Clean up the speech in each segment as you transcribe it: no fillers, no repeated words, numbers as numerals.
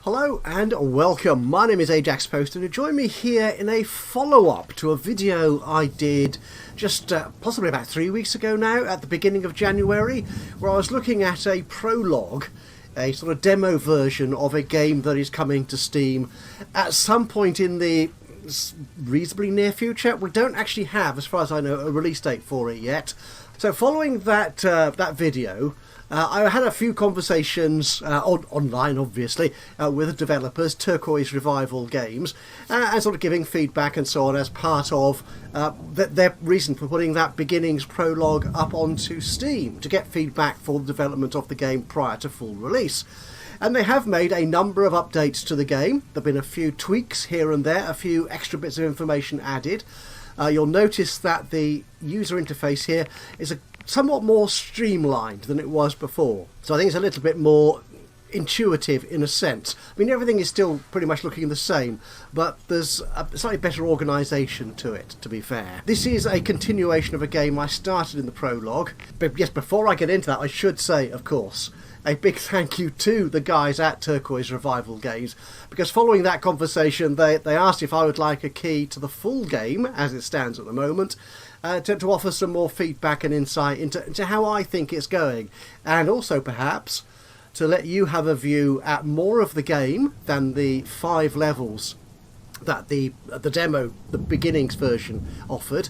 Hello and welcome. My name is Ajaxpost and you join me here in a follow-up to a video I did just possibly about 3 weeks ago now, at the beginning of January, where I was looking at a prologue, a sort of demo version of a game that is coming to Steam at some point in the reasonably near future. We don't actually have, as far as I know, a release date for it yet. So following that video, I had a few conversations online, obviously, with the developers, Turquoise Revival Games, and sort of giving feedback and so on as part of their reason for putting that beginnings prologue up onto Steam, to get feedback for the development of the game prior to full release. And they have made a number of updates to the game. There have been a few tweaks here and there, a few extra bits of information added. You'll notice that the user interface here is somewhat more streamlined than it was before. So I think it's a little bit more intuitive in a sense. I mean, everything is still pretty much looking the same, but there's a slightly better organisation to it, to be fair. This is a continuation of a game I started in the prologue. But yes, before I get into that, I should say, of course, a big thank you to the guys at Turquoise Revival Games, because following that conversation they asked if I would like a key to the full game as it stands at the moment, to offer some more feedback and insight into how I think it's going, and also perhaps to let you have a view at more of the game than the 5 levels that the demo, the beginnings version, offered,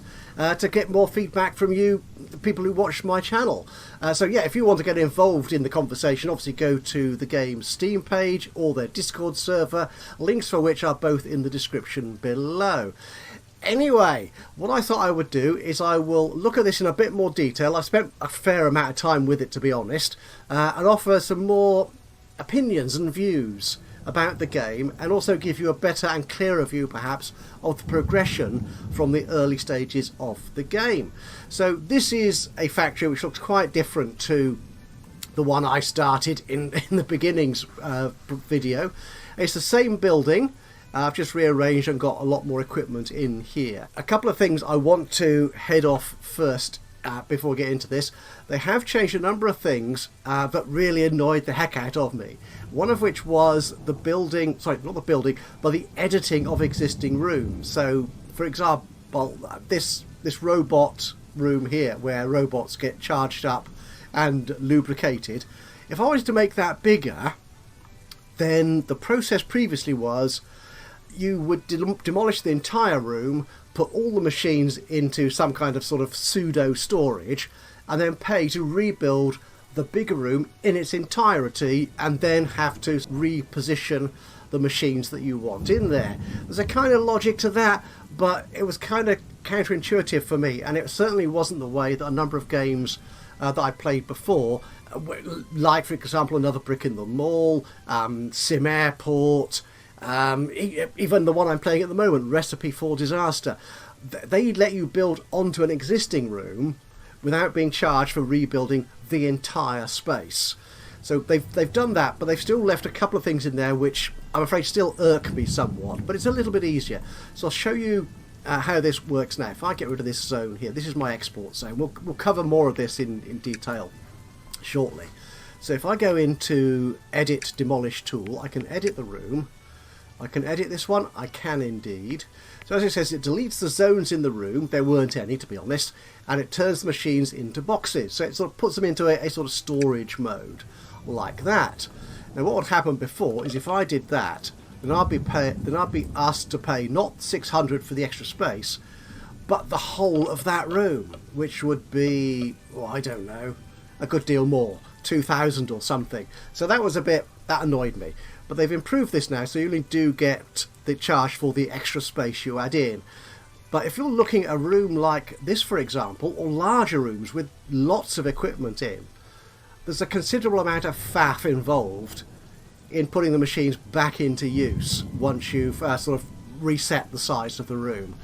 to get more feedback from you, the people who watch my channel. So yeah, if you want to get involved in the conversation, obviously go to the game's Steam page or their Discord server, links for which are both in the description below. Anyway, what I thought I would do is I will look at this in a bit more detail. I spent a fair amount of time with it, to be honest, and offer some more opinions and views about the game, and also give you a better and clearer view perhaps of the progression from the early stages of the game. So this is a factory which looks quite different to the one I started in the beginnings video. It's the same building. I've just rearranged and got a lot more equipment in here. A couple of things I want to head off first before we get into this. They have changed a number of things that really annoyed the heck out of me. One of which was the building, sorry, not the building, but the editing of existing rooms. So, for example, this robot room here, where robots get charged up and lubricated, if I was to make that bigger, then the process previously was you would demolish the entire room, put all the machines into some kind of sort of pseudo storage, and then pay to rebuild the bigger room in its entirety, and then have to reposition the machines that you want in there. There's a kind of logic to that, but it was kind of counterintuitive for me, and it certainly wasn't the way that a number of games that I played before, like for example Another Brick in the Mall, Sim Airport, even the one I'm playing at the moment, Recipe for Disaster. They let you build onto an existing room without being charged for rebuilding the entire space. So they've done that, but they've still left a couple of things in there which I'm afraid still irk me somewhat, but it's a little bit easier. So I'll show you how this works now. If I get rid of this zone here, this is my export zone. We'll cover more of this in detail shortly. So if I go into Edit Demolish Tool, I can edit the room. I can edit this one. I can indeed. So as it says, it deletes the zones in the room. There weren't any, to be honest, and it turns the machines into boxes. So it sort of puts them into a sort of storage mode, like that. Now, what would happen before is if I did that, then I'd be asked to pay not 600 for the extra space, but the whole of that room, which would be, well, I don't know, a good deal more, 2,000 or something. So that annoyed me. But they've improved this now, so you only do get the charge for the extra space you add in. But if you're looking at a room like this, for example, or larger rooms with lots of equipment in, there's a considerable amount of faff involved in putting the machines back into use once you've sort of reset the size of the room.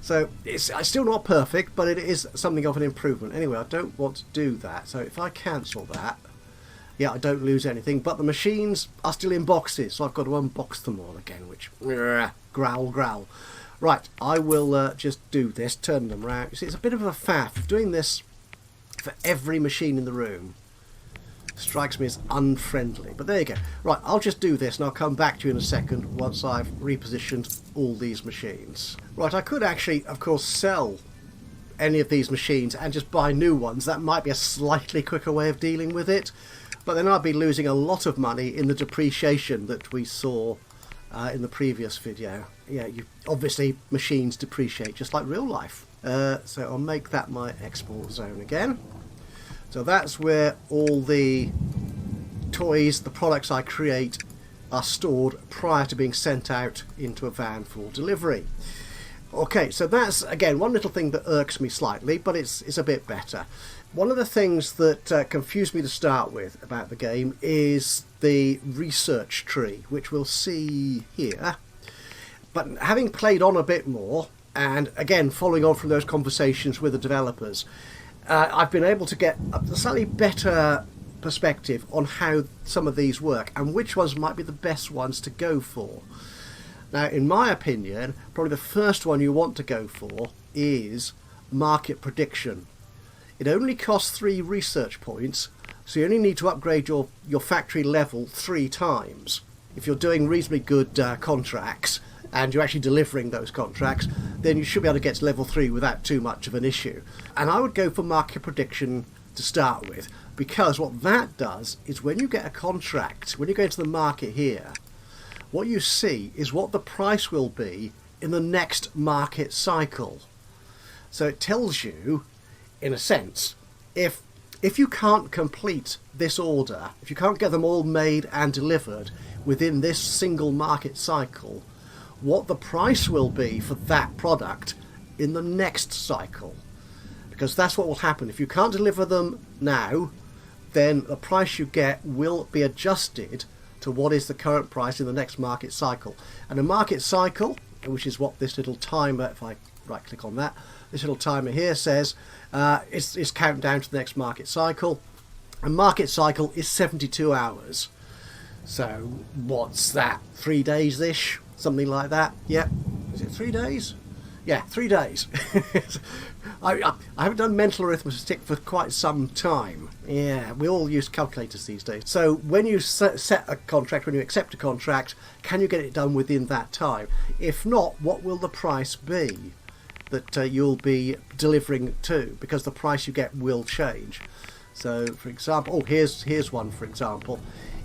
So it's still not perfect, but it is something of an improvement. Anyway, I don't want to do that, so if I cancel that, yeah, I don't lose anything, but the machines are still in boxes, so I've got to unbox them all again, which, growl. Right, I will just do this, turn them around. You see, it's a bit of a faff doing this for every machine in the room. Strikes me as unfriendly. But there you go. Right, I'll just do this and I'll come back to you in a second once I've repositioned all these machines. Right, I could actually, of course, sell any of these machines and just buy new ones. That might be a slightly quicker way of dealing with it. But then I'd be losing a lot of money in the depreciation that we saw in the previous video. Yeah, obviously machines depreciate just like real life. So I'll make that my export zone again. So that's where all the toys, the products I create, are stored prior to being sent out into a van for delivery. Okay, so that's, again, one little thing that irks me slightly, but it's a bit better. One of the things that confused me to start with about the game is the research tree, which we'll see here. But having played on a bit more, and again, following on from those conversations with the developers, I've been able to get a slightly better perspective on how some of these work and which ones might be the best ones to go for. Now, in my opinion, probably the first one you want to go for is market prediction. It only costs 3 research points, so you only need to upgrade your factory level 3 times. If you're doing reasonably good contracts, and you're actually delivering those contracts, then you should be able to get to level 3 without too much of an issue. And I would go for market prediction to start with, because what that does is when you get a contract, when you go into the market here, what you see is what the price will be in the next market cycle. So it tells you, in a sense, if you can't complete this order, if you can't get them all made and delivered within this single market cycle, what the price will be for that product in the next cycle. Because that's what will happen. If you can't deliver them now, then the price you get will be adjusted to what is the current price in the next market cycle. And a market cycle, which is what this little timer, if I right click on that, this little timer here says, is counting down to the next market cycle. A market cycle is 72 hours. So what's that, 3 days-ish? Something like that. Yep. Is it 3 days? Yeah, 3 days. I haven't done mental arithmetic for quite some time. Yeah, we all use calculators these days. So when you set a contract, when you accept a contract, can you get it done within that time? If not, what will the price be that you'll be delivering to? Because the price you get will change. So, for example, here's one. For example,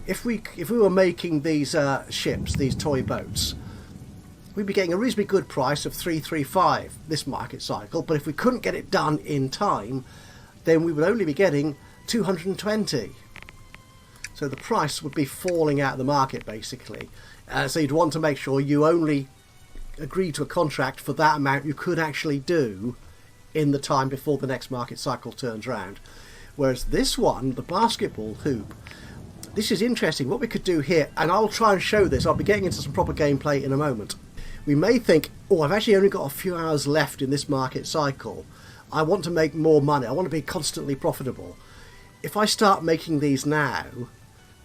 if we were making these ships, these toy boats, we'd be getting a reasonably good price of 335 this market cycle. But if we couldn't get it done in time, then we would only be getting 220. So the price would be falling out of the market, basically. So you'd want to make sure you only agree to a contract for that amount you could actually do in the time before the next market cycle turns around. Whereas this one, the basketball hoop, this is interesting. What we could do here, and I'll try and show this, I'll be getting into some proper gameplay in a moment. We may think, oh, I've actually only got a few hours left in this market cycle. I want to make more money. I want to be constantly profitable. If I start making these now,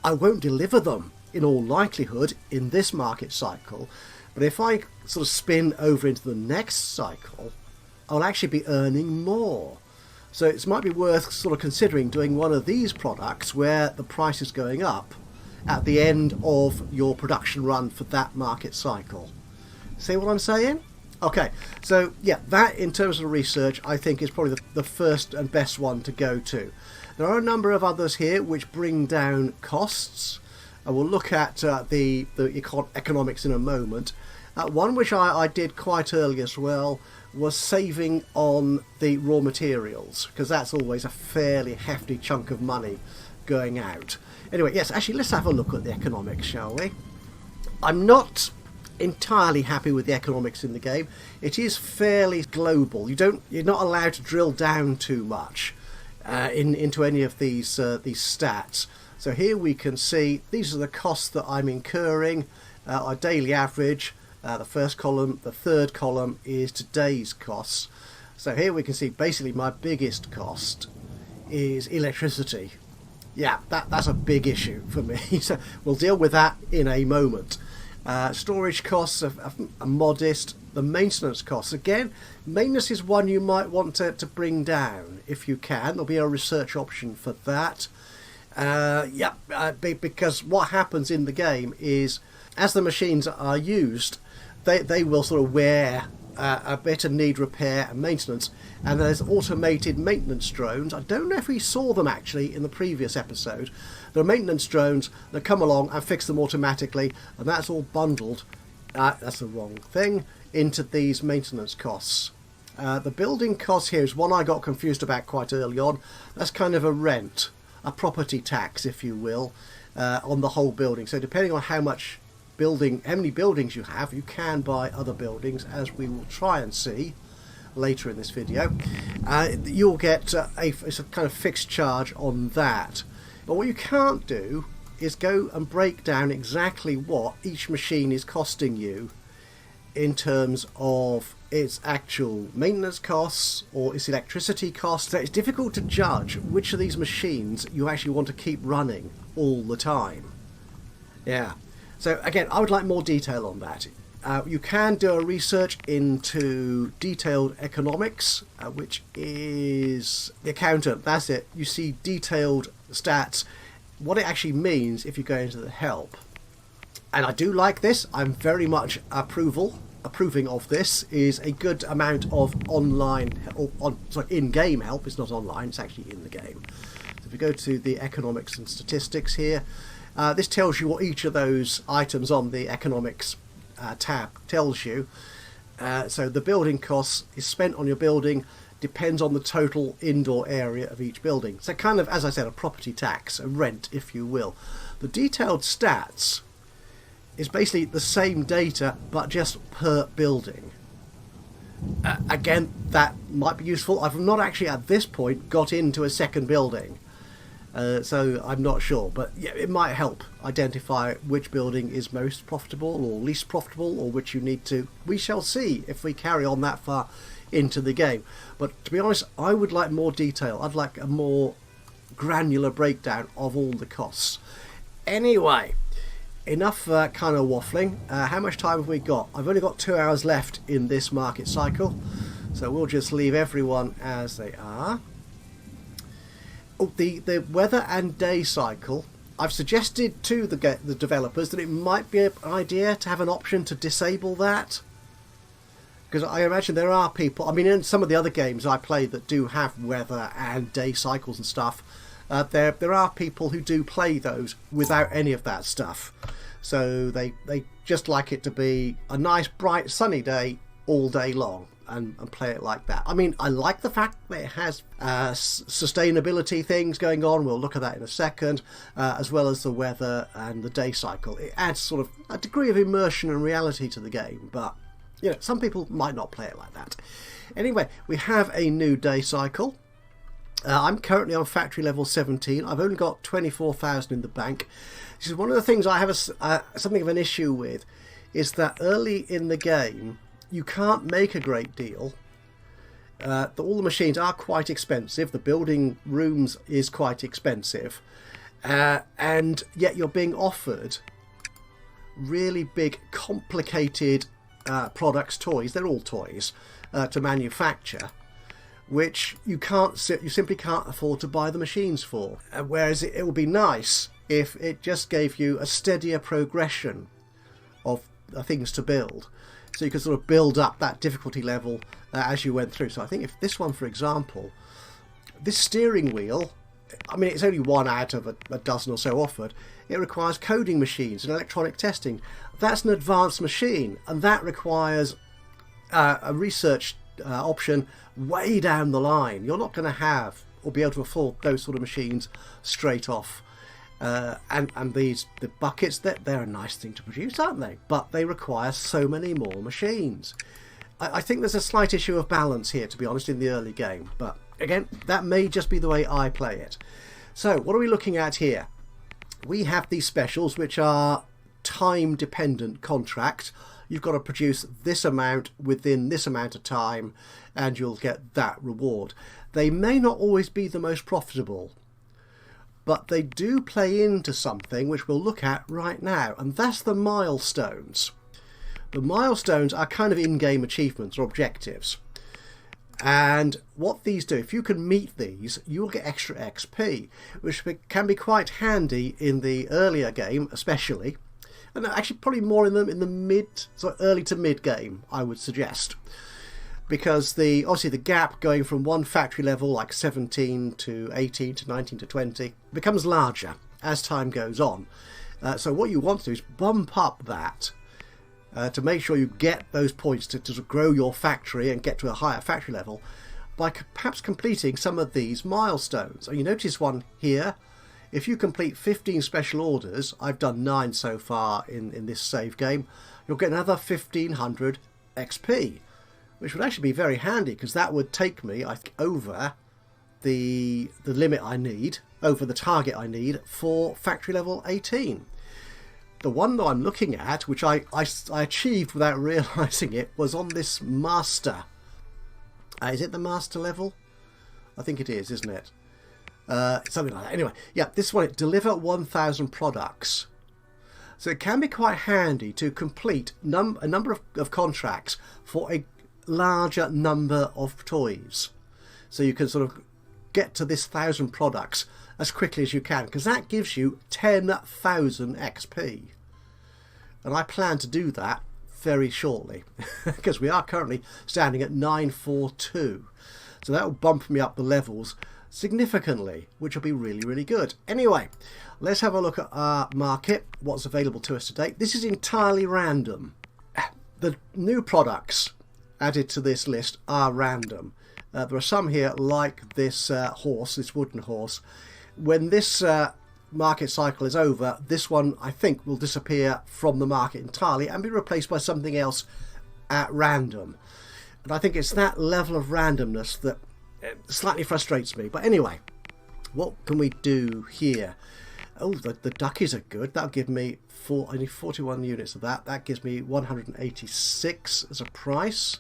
I won't deliver them in all likelihood in this market cycle. But if I sort of spin over into the next cycle, I'll actually be earning more. So it might be worth sort of considering doing one of these products where the price is going up at the end of your production run for that market cycle. See what I'm saying? Okay, so yeah, that in terms of research I think is probably the first and best one to go to. There are a number of others here which bring down costs, and we'll look at the economics in a moment. One which I did quite early as well was saving on the raw materials, because that's always a fairly hefty chunk of money going out. Anyway, yes, actually let's have a look at the economics, shall we? I'm not entirely happy with the economics in the game. It is fairly global. You're not allowed to drill down too much into any of these stats. So here we can see these are the costs that I'm incurring, our daily average. The first column, the third column is today's costs. So here we can see basically my biggest cost is electricity. Yeah, that's a big issue for me. So we'll deal with that in a moment. Storage costs are modest. The maintenance costs, again, maintenance is one you might want to bring down if you can. There'll be a research option for that. Because what happens in the game is, as the machines are used, they will sort of wear a bit and need repair and maintenance. And there's automated maintenance drones. I don't know if we saw them actually in the previous episode. There are maintenance drones that come along and fix them automatically, and that's all bundled, that's the wrong thing, into these maintenance costs. The building cost here is one I got confused about quite early on. That's kind of a rent, a property tax, if you will, on the whole building. So depending on how many buildings you have, you can buy other buildings, as we will try and see later in this video. You'll get it's a kind of fixed charge on that. But what you can't do is go and break down exactly what each machine is costing you in terms of its actual maintenance costs or its electricity costs. So it's difficult to judge which of these machines you actually want to keep running all the time. Yeah. So again, I would like more detail on that. You can do a research into detailed economics, which is the accountant. That's it. You see detailed stats, what it actually means if you go into the help. And I do like this. I'm very much approving of this. Is a good amount of online or in-game help. It's not online, it's actually in the game. So if we go to the economics and statistics here, this tells you what each of those items on the economics tab tells you. So the building costs is spent on your building depends on the total indoor area of each building. So kind of, as I said, a property tax, a rent, if you will. The detailed stats is basically the same data but just per building. Again, that might be useful. I've not actually at this point got into a second building, so I'm not sure, but yeah, it might help identify which building is most profitable or least profitable, or which you need to. We shall see if we carry on that far into the game. But to be honest, I would like more detail. I'd like a more granular breakdown of all the costs. Anyway, enough kind of waffling. How much time have we got? I've only got 2 hours left in this market cycle, so we'll just leave everyone as they are. Oh, the weather and day cycle, I've suggested to the developers that it might be an idea to have an option to disable that, because I imagine there are people, I mean in some of the other games I play that do have weather and day cycles and stuff, there are people who do play those without any of that stuff. So they just like it to be a nice bright sunny day all day long and play it like that. I mean, I like the fact that it has sustainability things going on. We'll look at that in a second, as well as the weather and the day cycle. It adds sort of a degree of immersion and reality to the game, but you know, some people might not play it like that. Anyway, we have a new day cycle. I'm currently on factory level 17. I've only got 24,000 in the bank. This is one of the things I have something of an issue with, is that early in the game you can't make a great deal. All the machines are quite expensive. The building rooms is quite expensive, and yet you're being offered really big, complicated products, toys. They're all toys to manufacture, which you simply can't afford to buy the machines for. Whereas it would be nice if it just gave you a steadier progression of things to build, so you could sort of build up that difficulty level as you went through. So I think if this one, for example, this steering wheel, I mean it's only one out of a dozen or so offered. It requires coding machines and electronic testing. That's an advanced machine, and that requires a research option way down the line. You're not going to have or be able to afford those sort of machines straight off. And the buckets, they're a nice thing to produce, aren't they? But they require so many more machines. I think there's a slight issue of balance here, to be honest, in the early game. But again, that may just be the way I play it. So what are we looking at here? We have these specials, which are time-dependent contracts. You've got to produce this amount within this amount of time, and you'll get that reward. They may not always be the most profitable, but they do play into something which we'll look at right now, and that's the milestones. The milestones are kind of in-game achievements or objectives. And what these do, if you can meet these, you'll get extra XP, which can be quite handy in the earlier game, especially, and actually probably more in the mid, so early to mid game, I would suggest, because obviously the gap going from one factory level like 17 to 18 to 19 to 20 becomes larger as time goes on. So what you want to do is bump up that to make sure you get those points to grow your factory and get to a higher factory level by perhaps completing some of these milestones. And you notice one here. If you complete 15 special orders, I've done 9 so far in this save game, you'll get another 1500 XP, which would actually be very handy because that would take me, I think, over the limit I need, over the target I need for factory level 18. The one that I'm looking at, which I achieved without realising it, was on this master. Is it the master level? I think it is, isn't it? Something like that. Anyway, yeah, this one, deliver 1,000 products. So it can be quite handy to complete a number of contracts for a larger number of toys. So you can sort of get to this 1,000 products as quickly as you can, because that gives you 10,000 XP. And I plan to do that very shortly, because we are currently standing at 942. So that will bump me up the levels significantly, which will be really, really good. Anyway, let's have a look at our market, what's available to us today. This is entirely random. The new products added to this list are random. There are some here like this horse, this wooden horse. When this market cycle is over, this one I think will disappear from the market entirely and be replaced by something else at random. And I think it's that level of randomness that slightly frustrates me. But anyway, what can we do here? Oh, the duckies are good. That'll give me only 41 units of that. That gives me 186 as a price.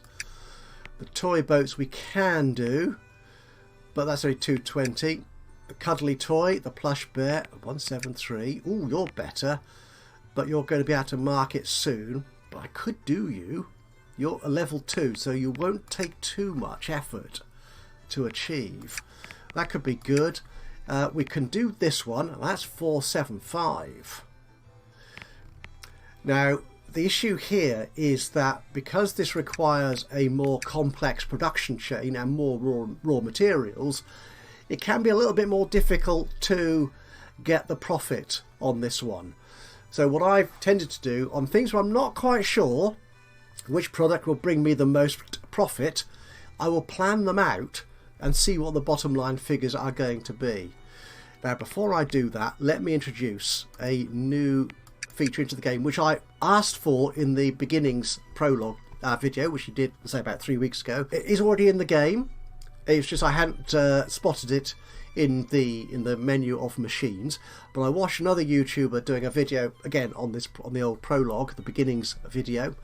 The toy boats we can do, but that's only 220. The cuddly toy, the plush bear, 173. Ooh, you're better, but you're going to be able to mark it soon. But I could do you. You're a level 2, so you won't take too much effort to achieve. That could be good. We can do this one, and that's 475. Now, the issue here is that because this requires a more complex production chain and more raw materials, it can be a little bit more difficult to get the profit on this one. So what I've tended to do on things where I'm not quite sure which product will bring me the most profit, I will plan them out and see what the bottom line figures are going to be. Now, before I do that, let me introduce a new feature into the game, which I asked for in the beginnings prologue video, which you did, say, about 3 weeks ago. It is already in the game. It's just I hadn't spotted it in the menu of machines. But I watched another YouTuber doing a video again on the old prologue, the beginnings video,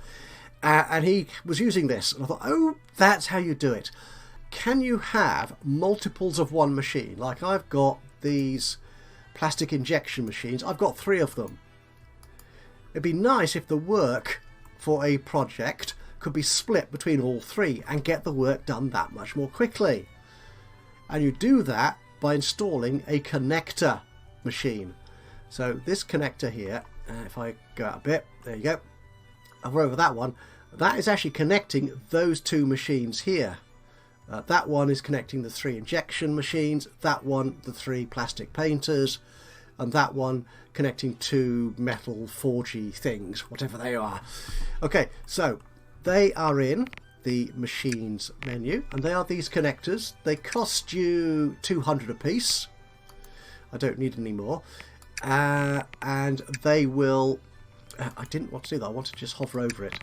and he was using this, and I thought, oh, that's how you do it. Can you have multiples of one machine? Like I've got these plastic injection machines. I've got 3 of them. It'd be nice if the work for a project could be split between all 3 and get the work done that much more quickly. And you do that by installing a connector machine. So this connector here, if I go out a bit, there you go, hover over that one, that is actually connecting those 2 machines here. That one is connecting the 3 injection machines, that one the 3 plastic painters, and that one connecting 2 metal forgy things, whatever they are. Okay, so they are in the machines menu, and they are these connectors. They cost you 200 a piece. I don't need any more. And they will... I didn't want to do that. I want to just hover over it.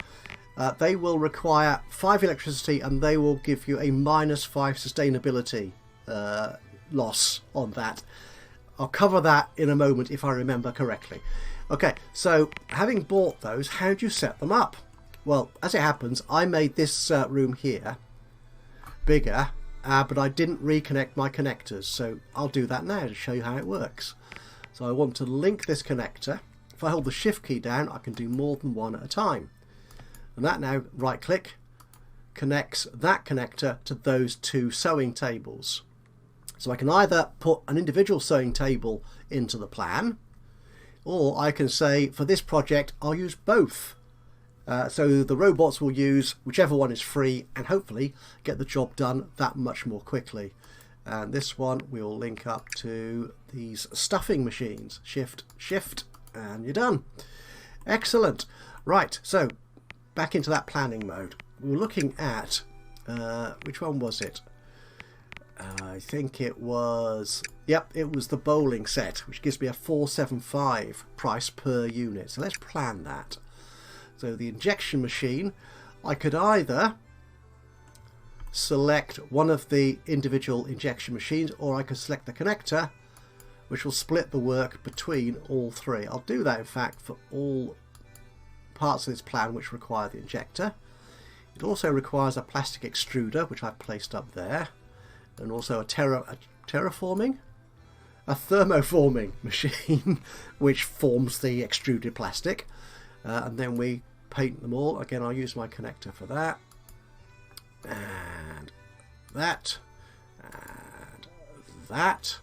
They will require 5 electricity, and they will give you a -5 sustainability loss on that. I'll cover that in a moment if I remember correctly. Okay, so having bought those, how do you set them up? Well, as it happens, I made this room here bigger, but I didn't reconnect my connectors, so I'll do that now to show you how it works. So I want to link this connector. If I hold the shift key down, I can do more than one at a time. And that now, right click, connects that connector to those two sewing tables. So I can either put an individual sewing table into the plan, or I can say for this project I'll use both. So the robots will use whichever one is free and hopefully get the job done that much more quickly. And this one we'll link up to these stuffing machines. Shift, shift, and you're done. Excellent. Right, so back into that planning mode. We were looking at, which one was it? I think it was, yep, it was the bowling set, which gives me a 475 price per unit. So let's plan that. So the injection machine, I could either select one of the individual injection machines, or I could select the connector, which will split the work between all three. I'll do that, in fact, for all parts of this plan which require the injector. It also requires a plastic extruder, which I've placed up there, and also a thermoforming machine which forms the extruded plastic, and then we paint them all. Again, I'll use my connector for that, and that, and that.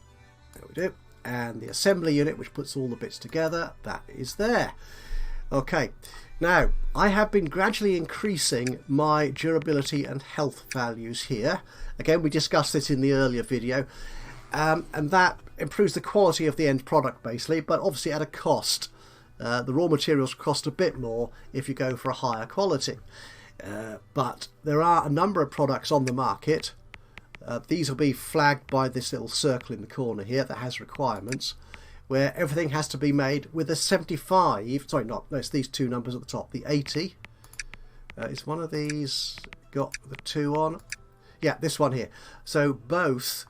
There we do. And the assembly unit which puts all the bits together, that is there. Okay, now I have been gradually increasing my durability and health values here. Again, we discussed this in the earlier video, and that improves the quality of the end product basically, but obviously at a cost. The raw materials cost a bit more if you go for a higher quality, but there are a number of products on the market. These will be flagged by this little circle in the corner here that has requirements, where everything has to be made with a 75, sorry, no, it's these two numbers at the top, the 80. Is one of these got the 2 on? Yeah, this one here. So both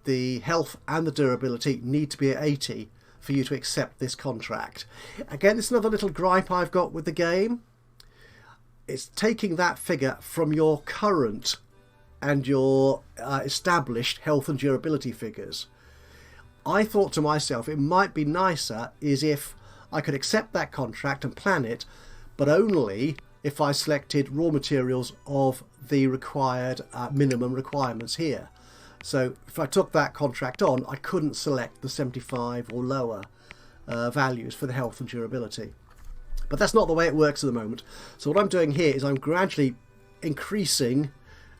the health and the durability need to be at 80 for you to accept this contract. Again, this is another little gripe I've got with the game. It's taking that figure from your current and your established health and durability figures. I thought to myself it might be nicer is if I could accept that contract and plan it, but only if I selected raw materials of the required minimum requirements here. So if I took that contract on, I couldn't select the 75 or lower values for the health and durability. But that's not the way it works at the moment. So what I'm doing here is I'm gradually increasing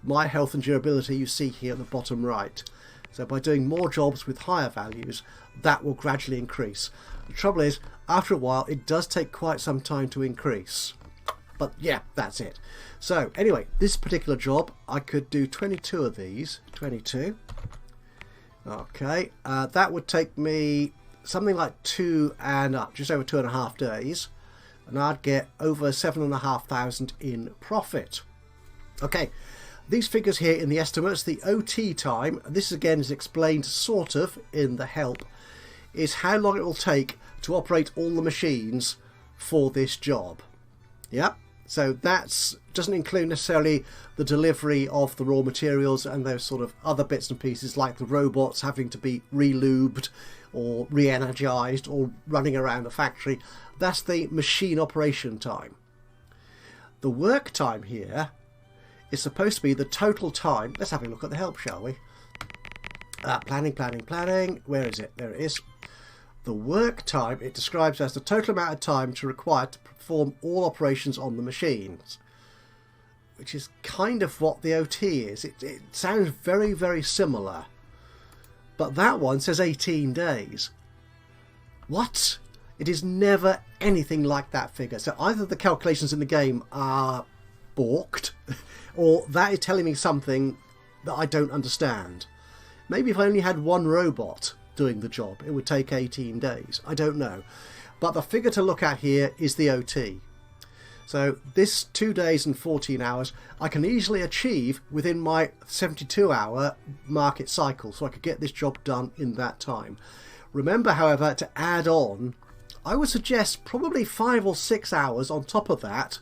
my health and durability, you see here at the bottom right. So by doing more jobs with higher values, that will gradually increase. The trouble is, after a while, it does take quite some time to increase. But yeah, that's it. So anyway, this particular job, I could do 22 of these. 22. Okay, that would take me something like just over 2.5 days. And I'd get over 7,500 in profit. Okay. These figures here in the estimates, the OT time, this again is explained sort of in the help, is how long it will take to operate all the machines for this job. Yep, so that doesn't include necessarily the delivery of the raw materials and those sort of other bits and pieces like the robots having to be re-lubed or re-energized or running around the factory. That's the machine operation time. The work time here is supposed to be the total time. Let's have a look at the help, shall we? Planning. Where is it? There it is. The work time, it describes as the total amount of time required to perform all operations on the machines, which is kind of what the OT is. It sounds very, very similar. But that one says 18 days. What? It is never anything like that figure. So either the calculations in the game are balked, or that is telling me something that I don't understand. Maybe if I only had one robot doing the job, it would take 18 days. I don't know. But the figure to look at here is the OT. So this 2 days and 14 hours, I can easily achieve within my 72-hour market cycle. So I could get this job done in that time. Remember, however, to add on, I would suggest probably 5 or 6 hours on top of that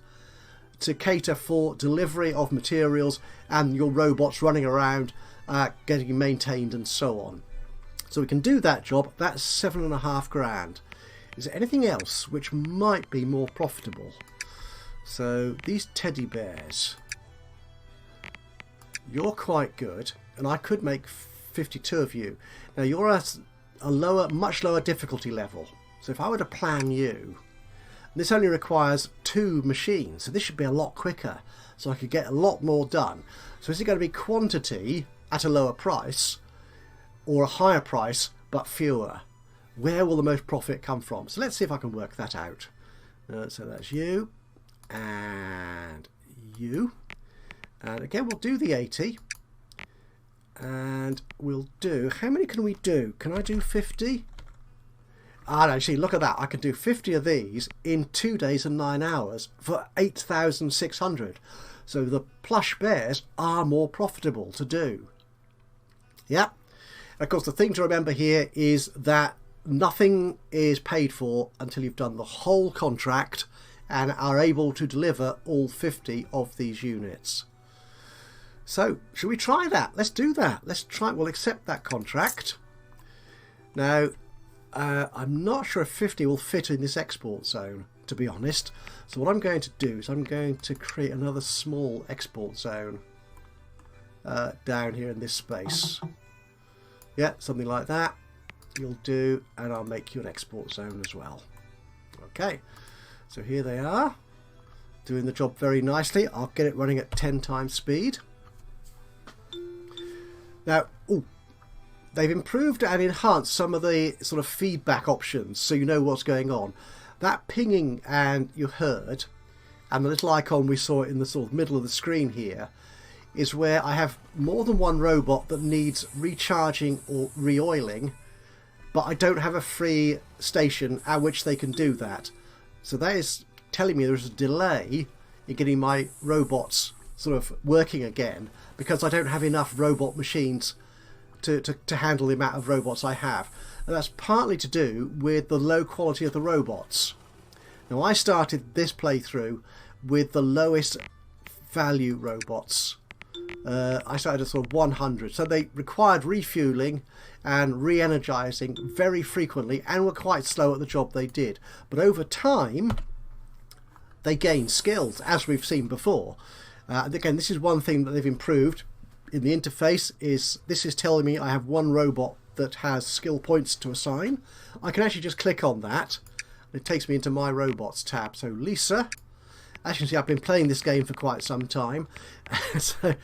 to cater for delivery of materials and your robots running around, getting maintained and so on. So we can do that job. That's 7.5 grand. Is there anything else which might be more profitable? So these teddy bears. you're quite good, and I could make 52 of you. Now you're at a lower, much lower difficulty level. So if I were to plan you, this only requires 2 machines, so this should be a lot quicker. So I could get a lot more done. So is it going to be quantity at a lower price, or a higher price but fewer? Where will the most profit come from? So let's see if I can work that out. So that's you and you, and again we'll do the 80, and we'll do, how many can we do? Can I do 50? Ah, no, see, look at that. I can do 50 of these in 2 days and 9 hours for 8,600. So the plush bears are more profitable to do. Yeah. Of course, the thing to remember here is that nothing is paid for until you've done the whole contract and are able to deliver all 50 of these units. So, should we try that? Let's do that. Let's try. We'll accept that contract. Now, I'm not sure if 50 will fit in this export zone, to be honest. So what I'm going to do is I'm going to create another small export zone down here in this space. Yeah, something like that you'll do, and I'll make you an export zone as well. Okay, so here they are, doing the job very nicely. I'll get it running at 10 times speed. Now, they've improved and enhanced some of the sort of feedback options, so you know what's going on. That pinging and you heard, and the little icon we saw in the sort of middle of the screen here, is where I have more than one robot that needs recharging or re-oiling, but I don't have a free station at which they can do that. So that is telling me there's a delay in getting my robots sort of working again, because I don't have enough robot machines to handle the amount of robots I have. And that's partly to do with the low quality of the robots. Now, I started this playthrough with the lowest value robots. I started at sort of 100, so they required refueling and re-energizing very frequently and were quite slow at the job they did. But over time, they gained skills, as we've seen before. And again, this is one thing that they've improved in the interface, is this is telling me I have one robot that has skill points to assign. I can actually just click on that, and it takes me into my robots tab. So Lisa, as you can see, I've been playing this game for quite some time, so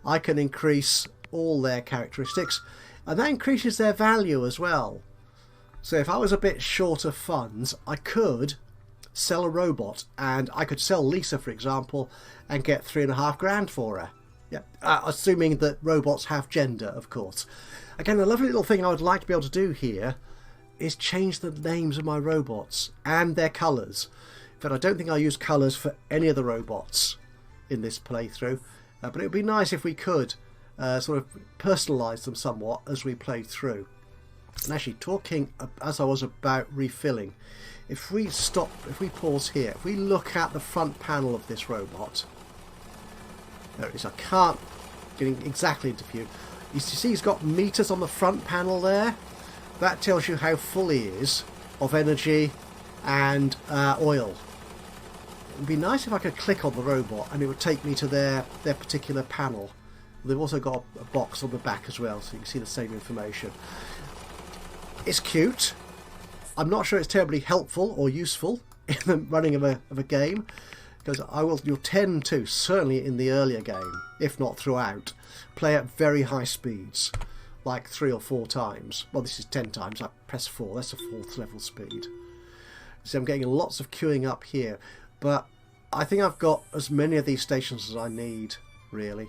I can increase all their characteristics, and that increases their value as well. So if I was a bit short of funds, I could sell a robot, and I could sell Lisa, for example, and get 3.5 grand for her. Yeah, assuming that robots have gender, of course. Again, a lovely little thing I would like to be able to do here is change the names of my robots and their colours. In fact, I don't think I'll use colours for any of the robots in this playthrough, but it would be nice if we could sort of personalise them somewhat as we play through. And actually, talking as I was about refilling, if we pause here, if we look at the front panel of this robot, there it is. I can't get exactly into view. You see he's got meters on the front panel there. That tells you how full he is of energy and oil. It would be nice if I could click on the robot and it would take me to their particular panel. They've also got a box on the back as well, so you can see the same information. It's cute. I'm not sure it's terribly helpful or useful in the running of a game, because you'll tend to, certainly in the earlier game, if not throughout, play at very high speeds, like 3 or 4 times. Well, this is 10 times. I press 4. That's a 4th level speed. So I'm getting lots of queuing up here, but I think I've got as many of these stations as I need, really.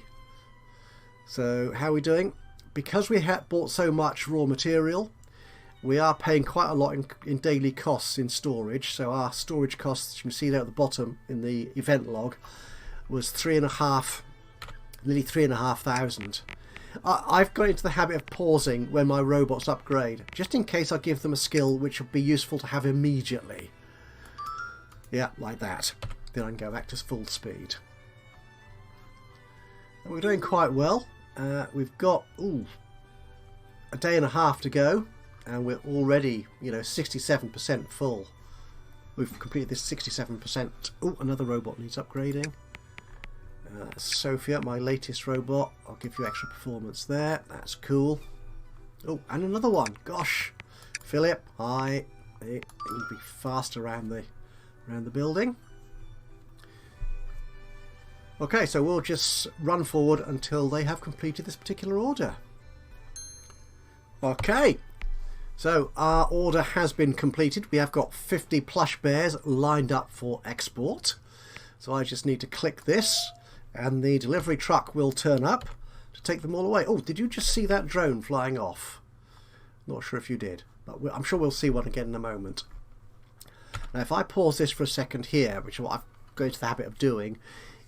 So how are we doing? Because we have bought so much raw material, we are paying quite a lot in daily costs in storage. So our storage costs, you can see there at the bottom in the event log, was nearly 3,500. I've got into the habit of pausing when my robots upgrade, just in case I give them a skill which would be useful to have immediately. Yeah, like that. Then I can go back to full speed. And we're doing quite well. We've got a day and a half to go, and we're already, 67% full. We've completed this 67%. Oh, another robot needs upgrading. Sophia, my latest robot. I'll give you extra performance there. That's cool. Oh, and another one. Gosh, Philip, hi. It need to be fast around the building. Okay, so we'll just run forward until they have completed this particular order. Okay, so our order has been completed. We have got 50 plush bears lined up for export. So I just need to click this and the delivery truck will turn up to take them all away. Oh, did you just see that drone flying off? Not sure if you did, but I'm sure we'll see one again in a moment. Now if I pause this for a second here, which is what I've got into the habit of doing,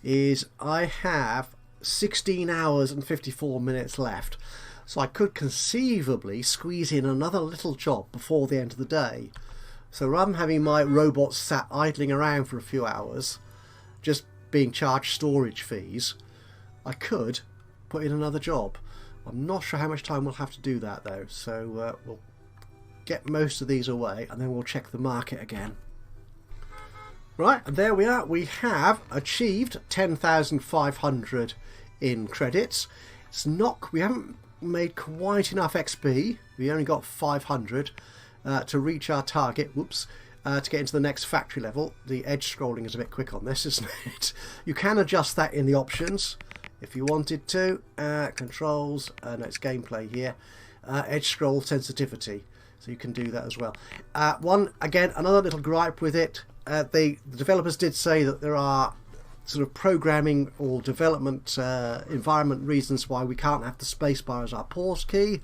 is I have 16 hours and 54 minutes left. So I could conceivably squeeze in another little job before the end of the day. So rather than having my robots sat idling around for a few hours, just being charged storage fees, I could put in another job. I'm not sure how much time we'll have to do that though. So we'll get most of these away and then we'll check the market again. Right, and there we are. We have achieved 10,500 in credits. It's not, we haven't made quite enough XP. We only got 500 to reach our target. Whoops. To get into the next factory level. The edge scrolling is a bit quick on this, isn't it? You can adjust that in the options if you wanted to. Controls, no, it's gameplay here. Edge scroll sensitivity, so you can do that as well. Another little gripe with it. The developers did say that there are sort of programming or development environment reasons why we can't have the spacebar as our pause key,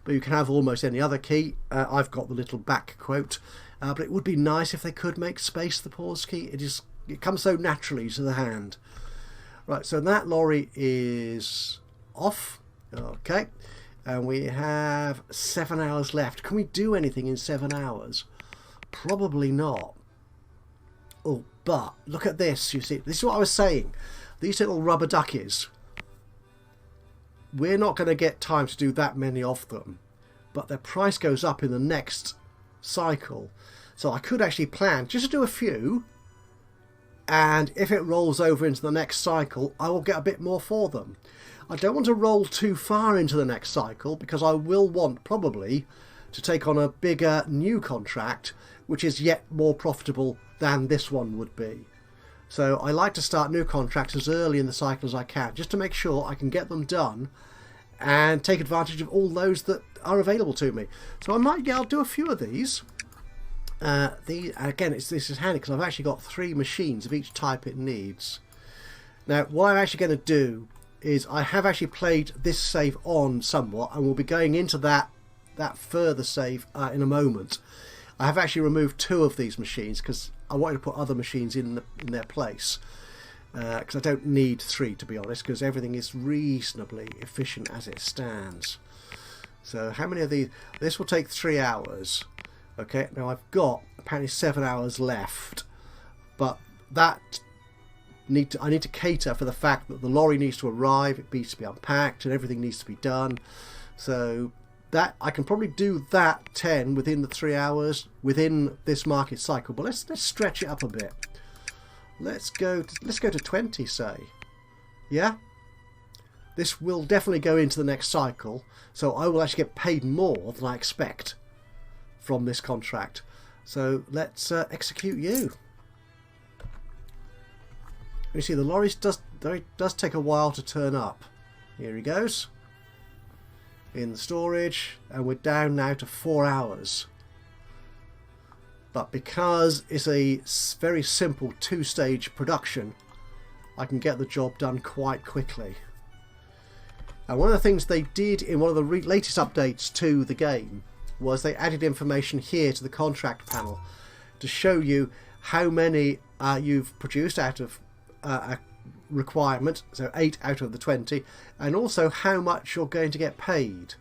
but you can have almost any other key. I've got the little back quote, but it would be nice if they could make space the pause key. It comes so naturally to the hand. Right, so that lorry is off. Okay, and we have 7 hours left. Can we do anything in 7 hours? Probably not. Oh, but look at this. You see, this is what I was saying. These little rubber duckies, we're not going to get time to do that many of them, but their price goes up in the next cycle. So I could actually plan just to do a few, and if it rolls over into the next cycle, I will get a bit more for them. I don't want to roll too far into the next cycle because I will want probably to take on a bigger new contract, which is yet more profitable than this one would be. So I like to start new contracts as early in the cycle as I can, just to make sure I can get them done and take advantage of all those that are available to me. So I'll do a few of these. Again, this is handy because I've actually got 3 machines of each type it needs. Now what I'm actually going to do is I have actually played this save on somewhat, and we'll be going into that further save in a moment. I have actually removed 2 of these machines because I wanted to put other machines in their place, because I don't need 3 to be honest, because everything is reasonably efficient as it stands. So how many of these? This will take 3 hours. Okay, now I've got apparently 7 hours left, but I need to cater for the fact that the lorry needs to arrive, it needs to be unpacked, and everything needs to be done. So that I can probably do that 10 within the 3 hours within this market cycle, but let's stretch it up a bit. Let's go to 20, say. Yeah, this will definitely go into the next cycle, so I will actually get paid more than I expect from this contract. So let's execute you. You see the lorry does take a while to turn up. Here he goes in the storage, and we're down now to 4 hours. But because it's a very simple 2-stage production, I can get the job done quite quickly. And one of the things they did in one of the latest updates to the game was they added information here to the contract panel to show you how many you've produced out of a requirement, so 8 out of the 20, and also how much you're going to get paid.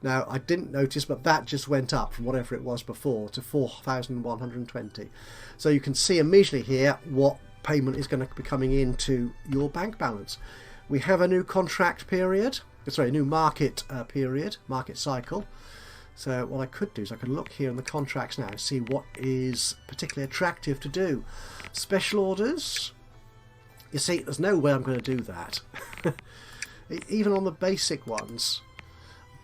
Now I didn't notice, but that just went up from whatever it was before to 4,120. So you can see immediately here what payment is going to be coming into your bank balance. We have a new contract period, sorry, a new market period, market cycle. So what I could do is I could look here in the contracts now, see what is particularly attractive to do. Special orders. You see, there's no way I'm going to do that. Even on the basic ones,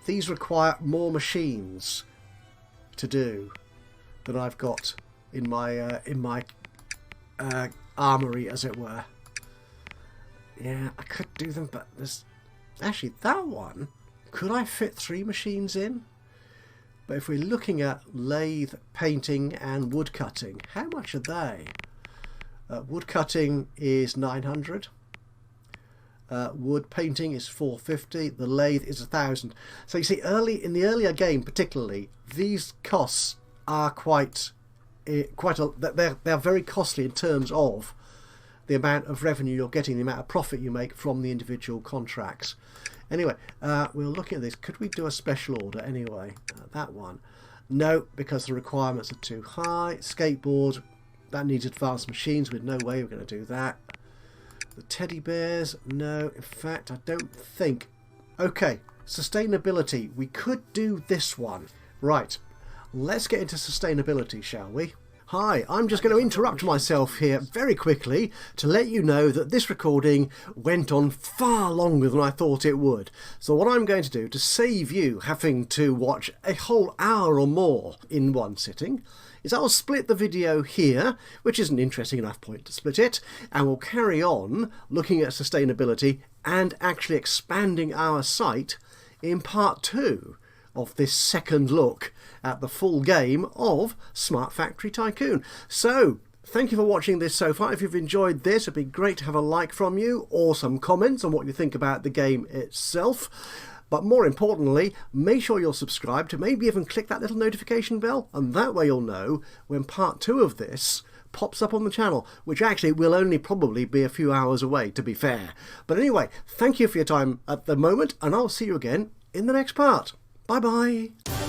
these require more machines to do than I've got in my armory, as it were. Yeah, I could do them, but there's actually that one. Could I fit 3 machines in? But if we're looking at lathe, painting, and wood cutting, how much are they? Wood cutting is 900. Wood painting is 450. The lathe is 1,000. So you see, in the earlier game, particularly, these costs are they're very costly in terms of the amount of revenue you're getting, the amount of profit you make from the individual contracts. Anyway, we'll look at this. Could we do a special order anyway? That one. No, because the requirements are too high. Skateboard, that needs advanced machines. With no way we're going to do that. The teddy bears, no. In fact, I don't think. Okay, sustainability. We could do this one. Right, let's get into sustainability, shall we? Hi, I'm just going to interrupt myself here very quickly to let you know that this recording went on far longer than I thought it would. So what I'm going to do, to save you having to watch a whole hour or more in one sitting, is I'll split the video here, which is an interesting enough point to split it, and we'll carry on looking at sustainability and actually expanding our site in part 2 of this second look at the full game of Smart Factory Tycoon. So, thank you for watching this so far. If you've enjoyed this, it'd be great to have a like from you or some comments on what you think about the game itself. But more importantly, make sure you're subscribed, maybe even click that little notification bell, and that way you'll know when part 2 of this pops up on the channel, which actually will only probably be a few hours away, to be fair. But anyway, thank you for your time at the moment, and I'll see you again in the next part. Bye bye.